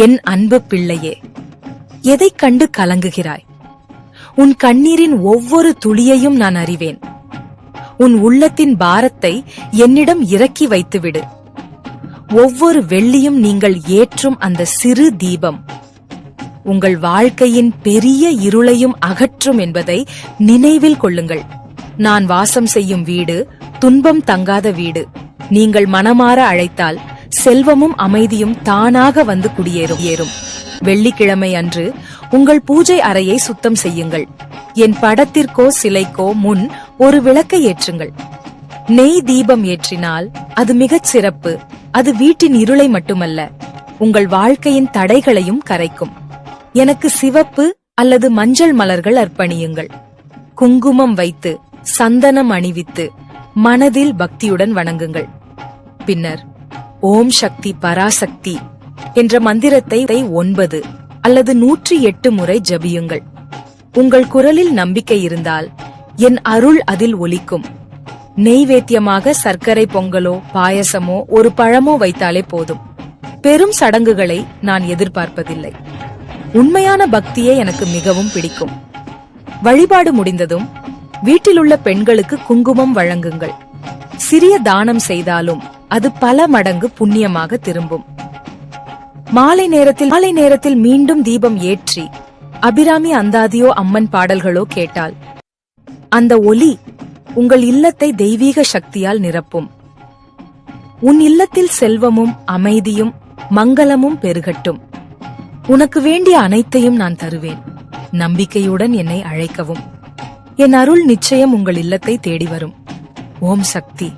என் அன்பு பிள்ளையே, எதைக் கண்டு கலங்குகிறாய்? உன் கண்ணீரின் ஒவ்வொரு துளியையும் நான் அறிவேன். உன் உள்ளத்தின் பாரத்தை என்னிடம் இறக்கி வைத்துவிடு. ஒவ்வொரு வெள்ளியும் நீங்கள் ஏற்றும் அந்த சிறு தீபம் உங்கள் வாழ்க்கையின் பெரிய இருளையும் அகற்றும் என்பதை நினைவில் கொள்ளுங்கள். நான் வாசம் செய்யும் வீடு துன்பம் தங்காத வீடு. நீங்கள் மனமாற அழைத்தால் செல்வமும் அமைதியும் தானாக வந்து குடியேறும். வெள்ளிக்கிழமை அன்று உங்கள் பூஜை அறையை சுத்தம் செய்யுங்கள். என் படத்திற்கோ சிலைக்கோ முன் ஒரு விளக்கை ஏற்றுங்கள். நெய் தீபம் ஏற்றினால் அது மிகச் சிறப்பு. அது வீட்டின் இருளை மட்டுமல்ல, உங்கள் வாழ்க்கையின் தடைகளையும் கரைக்கும். எனக்கு சிவப்பு அல்லது மஞ்சள் மலர்கள் அர்ப்பணியுங்கள். குங்குமம் வைத்து சந்தனம் அணிவித்து மனதில் பக்தியுடன் வணங்குங்கள். பின்னர் ஓம் சக்தி பராசக்தி என்ற மந்திரத்தை 9 அல்லது 108 முறை ஜபியுங்கள். உங்கள் குரலில் நம்பிக்கை இருந்தால் என் அருள் அதில் ஒலிக்கும். நெய்வேத்தியமாக சர்க்கரை பொங்கலோ பாயசமோ ஒரு பழமோ வைத்தாலே போதும். பெரும் சடங்குகளை நான் எதிர்பார்ப்பதில்லை. உண்மையான பக்தியே எனக்கு மிகவும் பிடிக்கும். வழிபாடு முடிந்ததும் வீட்டிலுள்ள பெண்களுக்கு குங்குமம் வழங்குங்கள். சிறிய தானம் செய்தாலும் அது பல மடங்கு புண்ணியமாக திரும்பும். மாலை நேரத்தில் மீண்டும் தீபம் ஏற்றி அபிராமி அந்தாதியோ அம்மன் பாடல்களோ கேட்டால் அந்த ஒலி உங்கள் இல்லத்தை தெய்வீக சக்தியால் நிரப்பும். உன் இல்லத்தில் செல்வமும் அமைதியும் மங்களமும் பெருகட்டும். உனக்கு வேண்டிய அனைத்தையும் நான் தருவேன். நம்பிக்கையுடன் என்னை அழைக்கவும். என் அருள் நிச்சயம் உங்கள் இல்லத்தை தேடி வரும். ஓம் சக்தி.